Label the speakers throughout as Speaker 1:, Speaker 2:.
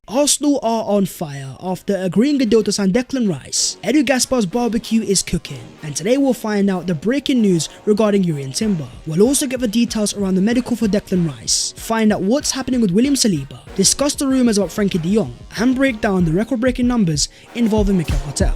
Speaker 1: Arsenal are on fire after agreeing a deal to sign Declan Rice. Edu Gaspar's barbecue is cooking, and today we'll find out the breaking news regarding Jurrien Timber. We'll also get the details around the medical for Declan Rice, find out what's happening with William Saliba, discuss the rumours about Frenkie De Jong, and break down the record-breaking numbers involving Mikel Arteta.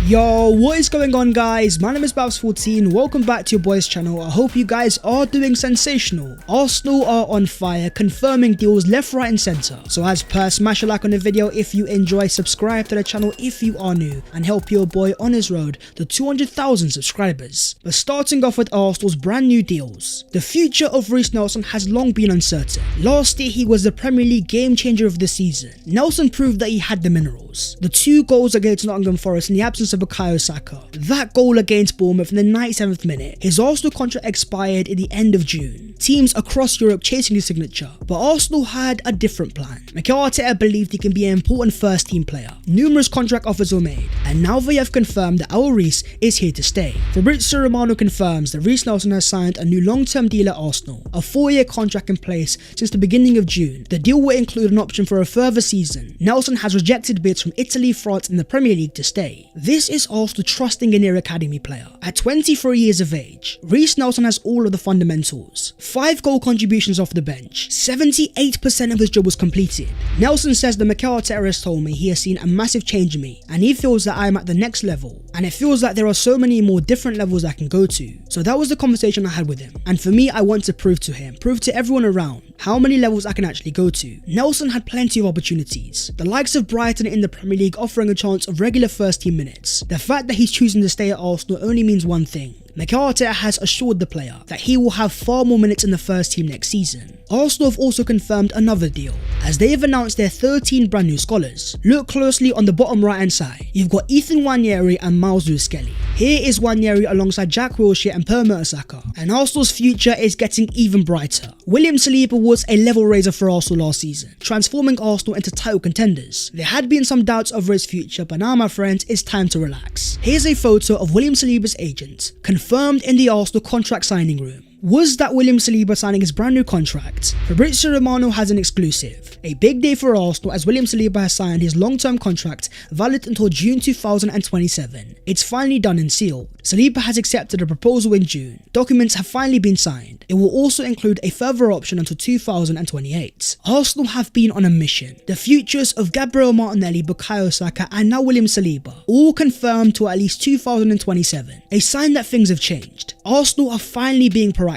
Speaker 1: Yo, what is going on, guys? My name is Babs14, welcome back to your boys channel. I hope you guys are doing sensational. Arsenal are on fire, confirming deals left, right and centre. So as per, smash a like on the video if you enjoy, subscribe to the channel if you are new, and help your boy on his road to 200,000 subscribers. But starting off with Arsenal's brand new deals. The future of Reiss Nelson has long been uncertain. Last year he was the Premier League game changer of the season. Nelson proved that he had the minerals. The 2 goals against Nottingham Forest in the absence of Xhaka, that goal against Bournemouth in the 97th minute. His Arsenal contract expired in the end of June. Teams across Europe chasing his signature, but Arsenal had a different plan. Mikel Arteta believed he can be an important first team player. Numerous contract offers were made, and now they have confirmed that our Reiss is here to stay. Fabrizio Romano confirms that Reiss Nelson has signed a new long-term deal at Arsenal, a 4-year contract in place since the beginning of June. The deal will include an option for a further season. Nelson has rejected bids from Italy, France and the Premier League to stay. This is Arsenal trusting in their academy player. At 23 years of age, Reiss Nelson has all of the fundamentals. 5 goal contributions off the bench, 78% of his job was completed. Nelson says that Mikel Arteta has told me he has seen a massive change in me, and he feels that I am at the next level, and it feels like there are so many more different levels I can go to. So that was the conversation I had with him, and for me, I want to prove to him, prove to everyone around, how many levels I can actually go to. Nelson had plenty of opportunities, the likes of Brighton in the Premier League offering a chance of regular first team minutes. The fact that he's choosing to stay at Arsenal only means one thing. Mikel Arteta has assured the player that he will have far more minutes in the first team next season. Arsenal have also confirmed another deal, as they have announced their 13 brand new scholars. Look closely on the bottom right hand side. You've got Ethan Nwaneri and Miles Lewis-Skelly. Here is Nwaneri alongside Jack Wilshere and Per Mertesacker, and Arsenal's future is getting even brighter. William Saliba was a level raiser for Arsenal last season, transforming Arsenal into title contenders. There had been some doubts over his future, but now, my friends, it's time to relax. Here's a photo of William Saliba's agent, confirmed in the Arsenal contract signing room. Was that William Saliba signing his brand new contract? Fabrizio Romano has an exclusive. A big day for Arsenal, as William Saliba has signed his long-term contract valid until June 2027. It's finally done and sealed. Saliba has accepted a proposal in June. Documents have finally been signed. It will also include a further option until 2028. Arsenal have been on a mission. The futures of Gabriel Martinelli, Bukayo Saka and now William Saliba, all confirmed to at least 2027. A sign that things have changed. Arsenal are finally being proactive.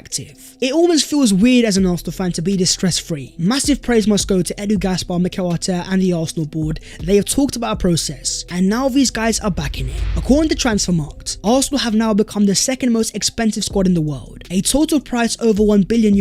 Speaker 1: It almost feels weird as an Arsenal fan to be this stress-free. Massive praise must go to Edu Gaspar, Mikel Arteta and the Arsenal board. They have talked about a process, and now these guys are backing it. According to Transfermarkt, Arsenal have now become the second most expensive squad in the world, a total price over €1 billion.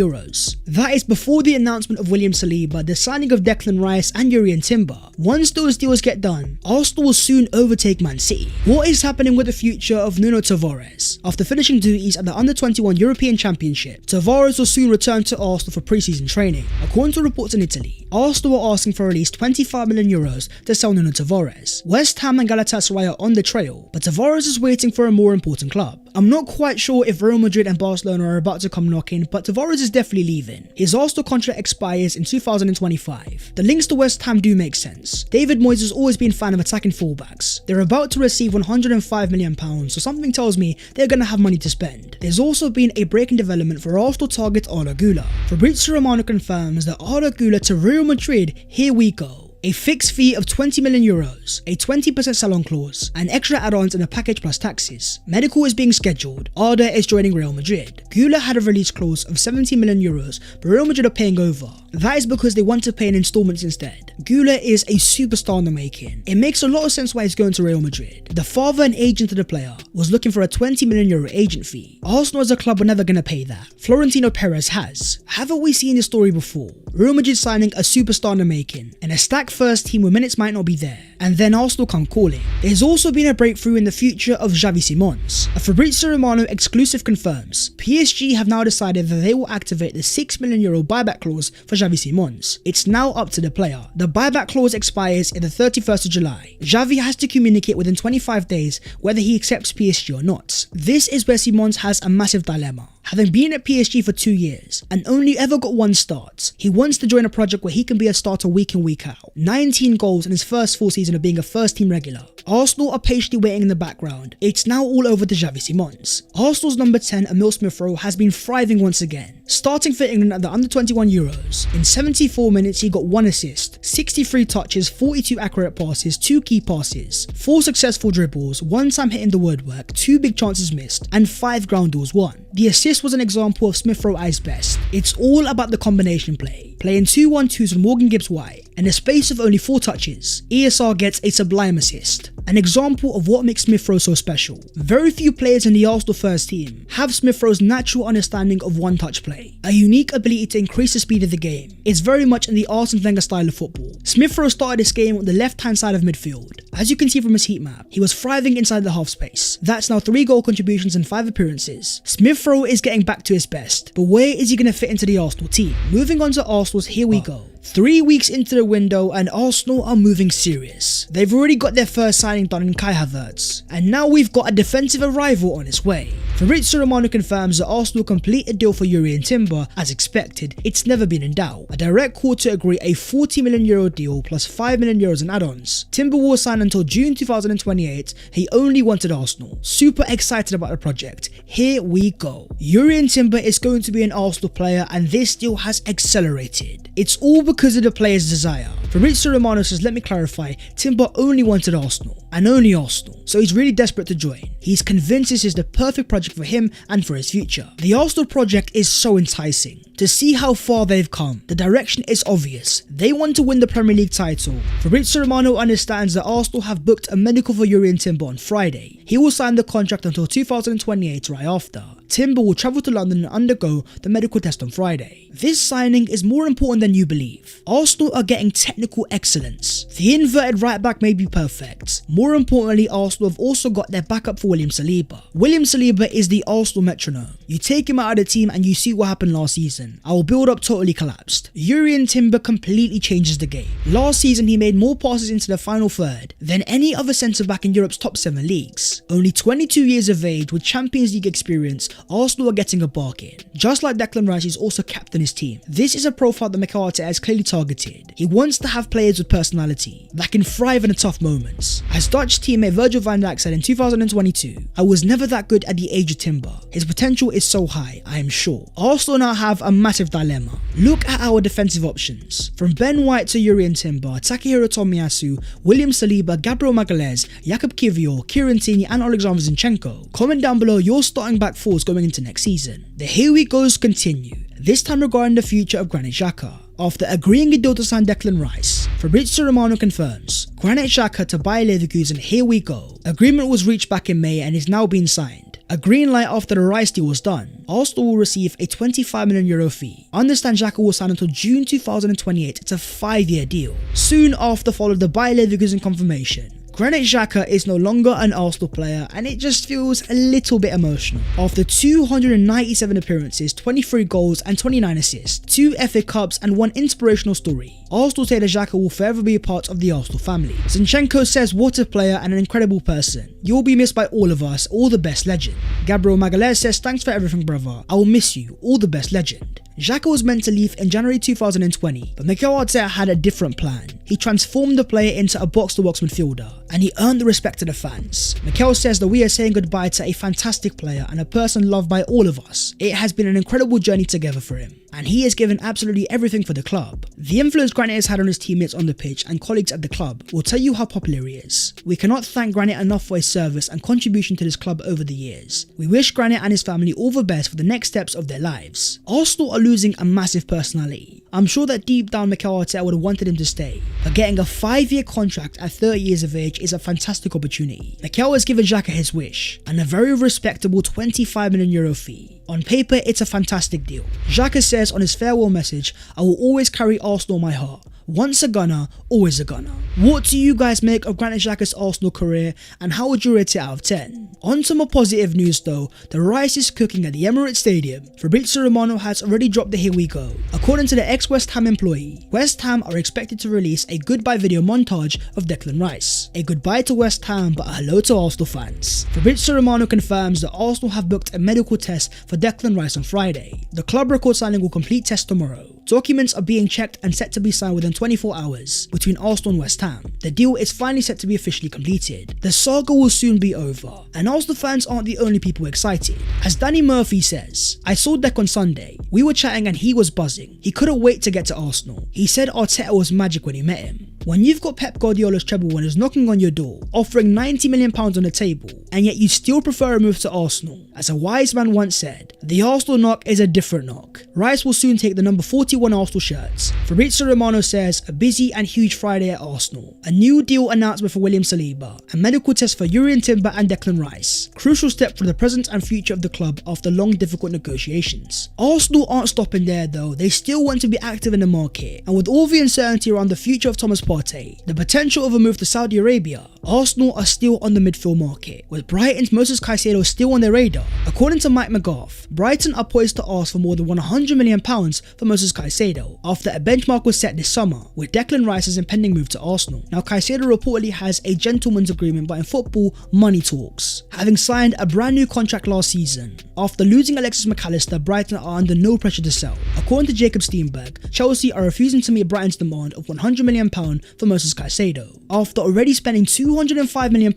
Speaker 1: That is before the announcement of William Saliba, the signing of Declan Rice and Jurrien Timber. Once those deals get done, Arsenal will soon overtake Man City. What is happening with the future of Nuno Tavares? After finishing duties at the Under-21 European Championship, Tavares will soon return to Arsenal for pre-season training. According to reports in Italy, Arsenal are asking for at least €25 million to sell Nuno Tavares. West Ham and Galatasaray are on the trail, but Tavares is waiting for a more important club. I'm not quite sure if Real Madrid and Barcelona are about to come knocking, but Tavares is definitely leaving. His Arsenal contract expires in 2025. The links to West Ham do make sense. David Moyes has always been a fan of attacking fullbacks. They're about to receive £105 million, so something tells me they're going to have money to spend. There's also been a breaking development for Arsenal target Arda Güler. Fabrizio Romano confirms that Arda Güler to Real Madrid, here we go. A fixed fee of €20 million, a 20% sell-on clause, and extra add-ons in the package plus taxes. Medical is being scheduled. Arda is joining Real Madrid. Güler had a release clause of €70 million, but Real Madrid are paying over. That is because they want to pay in installments instead. Güler is a superstar in the making. It makes a lot of sense why he's going to Real Madrid. The father and agent of the player was looking for a €20 million agent fee. Arsenal as a club were never going to pay that. Florentino Perez has. Haven't we seen this story before? Real Madrid signing a superstar in the making, and a stacked first team where minutes might not be there. and then Arsenal come calling. There's also been a breakthrough in the future of Xavi Simons. A Fabrizio Romano exclusive confirms PSG have now decided that they will activate the €6 million buyback clause for Xavi Simons. It's now up to the player. The buyback clause expires in the 31st of July. Xavi has to communicate within 25 days whether he accepts PSG or not. This is where Simons has a massive dilemma. Having been at PSG for 2 years and only ever got 1 start, he wants to join a project where he can be a starter week in week out. 19 goals in his first full season of being a first team regular. Arsenal are patiently waiting in the background. It's now all over to Xavi Simons. Arsenal's number 10 Emile Smith Rowe has been thriving once again, starting for England at the under-21 Euros. In 74 minutes he got 1 assist, 63 touches, 42 accurate passes, 2 key passes, 4 successful dribbles, 1 time hitting the woodwork, 2 big chances missed, and 5 ground duels won. The assist was an example of Smith Rowe at his best. It's all about the combination play. Playing 2-1-2s with Morgan Gibbs White. In the space of only 4 touches, ESR gets a sublime assist. An example of what makes Smith Rowe so special. Very few players in the Arsenal first team have Smith Rowe's natural understanding of one-touch play, a unique ability to increase the speed of the game. It's very much in the Arsene Wenger style of football. Smith Rowe started this game on the left-hand side of midfield. As you can see from his heat map, he was thriving inside the half space. That's now 3 goal contributions and 5 appearances. Smith Rowe is getting back to his best, but where is he going to fit into the Arsenal team? Moving on to Arsenal's Here We Go. 3 weeks into the window and Arsenal are moving serious. They've already got their first signing done in Kai Havertz, and now we've got a defensive arrival on its way. Fabrizio Romano confirms that Arsenal complete a deal for Jurrien Timber as expected. It's never been in doubt. A direct call to agree a €40 million deal plus €5 million in add-ons. Timber will sign until June 2028. He only wanted Arsenal. Super excited about the project. Here we go. Jurrien Timber is going to be an Arsenal player and this deal has accelerated. It's all because of the player's desire. Fabrizio Romano says, let me clarify, Timber only wanted Arsenal and only Arsenal, so he's really desperate to join. He's convinced this is the perfect project for him and for his future. The Arsenal project is so enticing. To see how far they've come, the direction is obvious. They want to win the Premier League title. Fabrizio Romano understands that Arsenal have booked a medical for Jurrien Timber on Friday. He will sign the contract until 2028 right after. Timber will travel to London and undergo the medical test on Friday. This signing is more important than you believe. Arsenal are getting technical excellence. The inverted right back may be perfect. More importantly, Arsenal have also got their backup for William Saliba. William Saliba is the Arsenal metronome. You take him out of the team and you see what happened last season. Our build-up totally collapsed. Jurrien Timber completely changes the game. Last season he made more passes into the final third than any other centre-back in Europe's top 7 leagues. Only 22 years of age with Champions League experience, Arsenal are getting a bargain. Just like Declan Rice, he's also captain his team. This is a profile that Mikel Arteta has clearly targeted. He wants to have players with personality that can thrive in the tough moments. As Dutch teammate Virgil van Dijk said in 2022, I was never that good at the age of Timber. His potential is so high, I am sure. Arsenal now have a massive dilemma. Look at our defensive options. From Ben White to Jurrien Timber, Takehiro Tomiyasu, William Saliba, Gabriel Magalhaes, Jakub Kiwior, Kieran Tierney and Alexander Zinchenko. Comment down below your starting back fours going into next season. The Here We Goes continue, this time regarding the future of Granit Xhaka. After agreeing a deal to sign Declan Rice, Fabrizio Romano confirms Granit Xhaka to Bayer Leverkusen. Here we go. Agreement was reached back in May and is now being signed. A green light after the Rice deal was done. Arsenal will receive a €25 million fee. Understand Xhaka will sign until June 2028. It's a 5-year deal. Soon after followed the Bayer Leverkusen confirmation. Granit Xhaka is no longer an Arsenal player and it just feels a little bit emotional. After 297 appearances, 23 goals and 29 assists, 2 FA Cups and 1 inspirational story, Arsenal say that Xhaka will forever be a part of the Arsenal family. Zinchenko says, what a player and an incredible person. You'll be missed by all of us, all the best, legend. Gabriel Magalhaes says, thanks for everything brother, I will miss you, all the best, legend. Xhaka was meant to leave in January 2020, but Mikel Arteta had a different plan. He transformed the player into a box-to-box midfielder, and he earned the respect of the fans. Mikel says that we are saying goodbye to a fantastic player and a person loved by all of us. It has been an incredible journey together for him, and he has given absolutely everything for the club. The influence Granit has had on his teammates on the pitch and colleagues at the club will tell you how popular he is. We cannot thank Granit enough for his service and contribution to this club over the years. We wish Granit and his family all the best for the next steps of their lives. Arsenal are losing a massive personality. I'm sure that deep down Mikel Arteta would have wanted him to stay, but getting a 5-year contract at 30 years of age is a fantastic opportunity. Mikel has given Xhaka his wish, and a very respectable €25 million fee. On paper, it's a fantastic deal. Xhaka says on his farewell message, I will always carry Arsenal in my heart. once a gunner, always a gunner. What do you guys make of Granit Xhaka's Arsenal career, and how would you rate it out of 10? On to more positive news though, the rice is cooking at the Emirates Stadium. Fabrizio Romano has already dropped the "here we go." According to the ex-West Ham employee, West Ham are expected to release a goodbye video montage of Declan Rice. A goodbye to West Ham, but a hello to Arsenal fans. Fabrizio Romano confirms that Arsenal have booked a medical test for Declan Rice on Friday. The club record signing will complete tests tomorrow. Documents are being checked and set to be signed within 24 hours between Arsenal and West Ham. The deal is finally set to be officially completed. The saga will soon be over, and Arsenal fans aren't the only people excited. As Danny Murphy says, "I saw Dec on Sunday. We were chatting and he was buzzing. He couldn't wait to get to Arsenal. He said Arteta was magic when he met him." When you've got Pep Guardiola's treble winners knocking on your door, offering £90 million on the table, and yet you still prefer a move to Arsenal, as a wise man once said, the Arsenal knock is a different knock. Rice will soon take the number 41 Arsenal shirts. Fabrizio Romano says, a busy and huge Friday at Arsenal. A new deal announcement for William Saliba, a medical test for Jurrien Timber and Declan Rice. Crucial step for the present and future of the club after long difficult negotiations. Arsenal aren't stopping there though, they still want to be active in the market, and with all the uncertainty around the future of Thomas Partey, the potential of a move to Saudi Arabia, Arsenal are still on the midfield market, with Brighton's Moses Caicedo still on their radar. According to Mike McGrath, Brighton are poised to ask for more than £100 million for Moses Caicedo, after a benchmark was set this summer, with Declan Rice's impending move to Arsenal. Now Caicedo reportedly has a gentleman's agreement, but in football, money talks. Having signed a brand new contract last season, after losing Alexis McAllister, Brighton are under no pressure to sell. According to Jacob Steenberg, Chelsea are refusing to meet Brighton's demand of £100 million for Moses Caicedo. After already spending £205 million,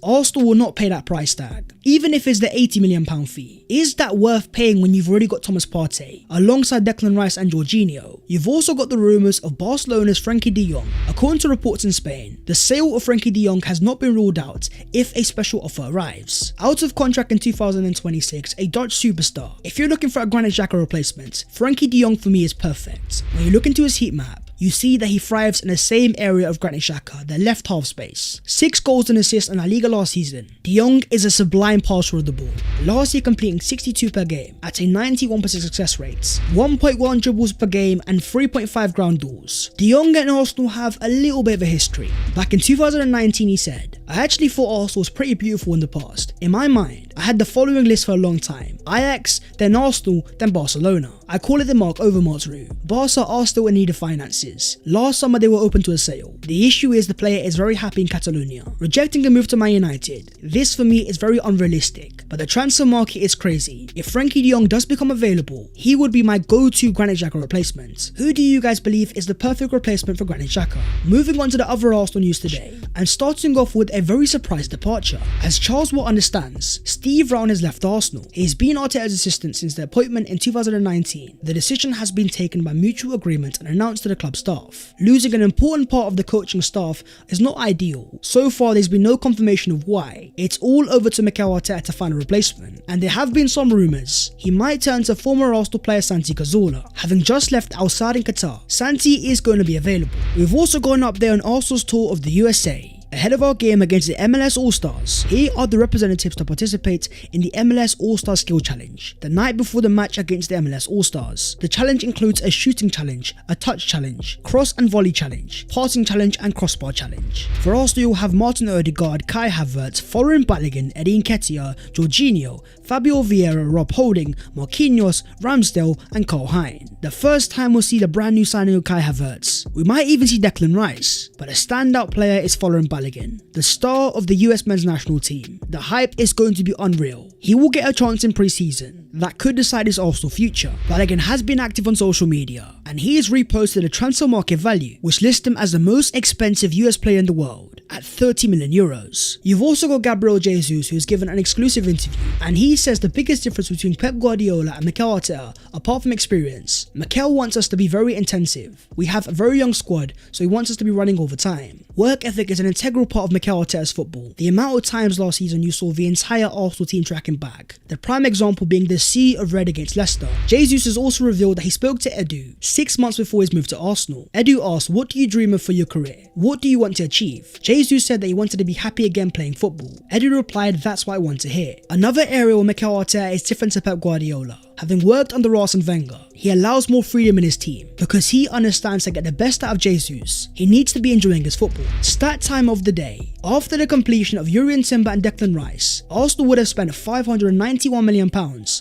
Speaker 1: Arsenal will not pay that price tag, even if it's the £80 million fee. Is that worth paying when you've already got Thomas Partey, alongside Declan Rice and Jorginho? You've also got the rumours of Barcelona's Frenkie De Jong. According to reports in Spain, the sale of Frenkie De Jong has not been ruled out if a special offer arrives. Out of contract in 2026, a Dutch superstar. If you're looking for a Granit Xhaka replacement, Frenkie De Jong for me is perfect. When you look into his heat map, you see that he thrives in the same area of Granit Xhaka, the left half space. 6 goals and assists in La Liga last season. De Jong is a sublime passer of the ball, last year completing 62 per game at a 91% success rate, 1.1 dribbles per game and 3.5 ground duels. De Jong and Arsenal have a little bit of a history. Back in 2019 he said, "I actually thought Arsenal was pretty beautiful in the past. In my mind, I had the following list for a long time: Ajax, then Arsenal, then Barcelona. I call it the Mark Overmars route. Barca are still in need of finances. Last summer they were open to a sale. The issue is the player is very happy in Catalonia, rejecting a move to Man United. This for me is very unrealistic, but the transfer market is crazy. If Frenkie De Jong does become available, he would be my go-to Granit Xhaka replacement. Who do you guys believe is the perfect replacement for Granit Xhaka?" Moving on to the other Arsenal news today, and starting off with a very surprise departure. As Charles Watt understands, Steve Brown has left Arsenal. He's been Arteta's assistant since their appointment in 2019. The decision has been taken by mutual agreement and announced to the club staff. Losing an important part of the coaching staff is not ideal. So far there's been no confirmation of why. It's all over to Mikel Arteta to find a replacement, and there have been some rumours he might turn to former Arsenal player Santi Cazorla. Having just left Al Sadd in Qatar, Santi is going to be available. We've also gone up there on Arsenal's tour of the USA. Ahead of our game against the MLS All-Stars, here are the representatives to participate in the MLS All-Star Skill Challenge, the night before the match against the MLS All-Stars. The challenge includes a shooting challenge, a touch challenge, cross and volley challenge, passing challenge and crossbar challenge. For Arsenal you'll have Martin Odegaard, Kai Havertz, Florian Balogun, Eddie Nketiah, Jorginho, Fabio Vieira, Rob Holding, Marquinhos, Ramsdale and Cole Hein. The first time we'll see the brand new signing of Kai Havertz. We might even see Declan Rice, but a standout player is Florian Balogun, the star of the US men's national team. The hype is going to be unreal. He will get a chance in pre-season that could decide his Arsenal future. Balogun has been active on social media, and he has reposted a transfer market value which lists him as the most expensive US player in the world at €30 million. You've also got Gabriel Jesus, who has given an exclusive interview, and he says the biggest difference between Pep Guardiola and Mikel Arteta, apart from experience, Mikel wants us to be very intensive. We have a very young squad, so he wants us to be running all the time. Work ethic is an integral part of Mikel Arteta's football. The amount of times last season you saw the entire Arsenal team tracking back, the prime example being the sea of red against Leicester. Jesus has also revealed that he spoke to Edu 6 months before his move to Arsenal. Edu asked, "What do you dream of for your career? What do you want to achieve?" Jesus said that he wanted to be happy again playing football. Edu replied, "That's what I want to hear." Another area where Mikel Arteta is different to Pep Guardiola having worked under Arsene Wenger, he allows more freedom in his team because he understands to get the best out of Jesus, he needs to be enjoying his football. Stat time of the day. After the completion of Jurrien Timber and Declan Rice, Arsenal would have spent £591 million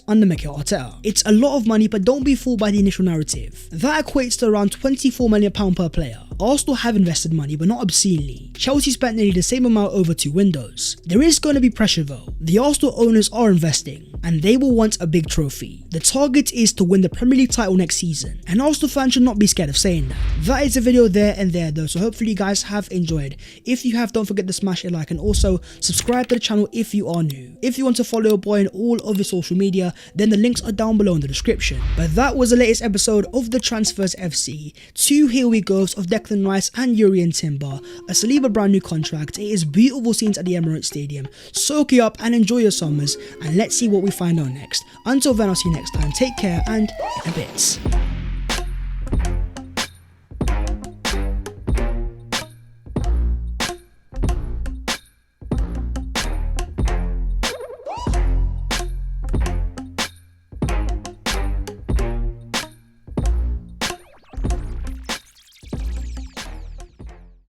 Speaker 1: under Mikel Arteta. It's a lot of money, but don't be fooled by the initial narrative. That equates to around £24 million per player. Arsenal have invested money, but not obscenely. Chelsea spent nearly the same amount over 2 windows. There is going to be pressure though. The Arsenal owners are investing, and they will want a big trophy. The target is to win the Premier League title next season, and Arsenal fans should not be scared of saying that. That is the video there and there though, so hopefully you guys have enjoyed. If you have, don't forget to smash a like and also subscribe to the channel if you are new. If you want to follow your boy on all of his social media, then the links are down below in the description. But that was the latest episode of the Transfers FC. 2 here we goes of Declan Rice and Jurrien Timber, a Saliba brand new contract. It is beautiful scenes at the Emirates Stadium. Soak it up and enjoy your summers, and let's see what we find out next. Until then, I'll see you next time. Take care and in a bit.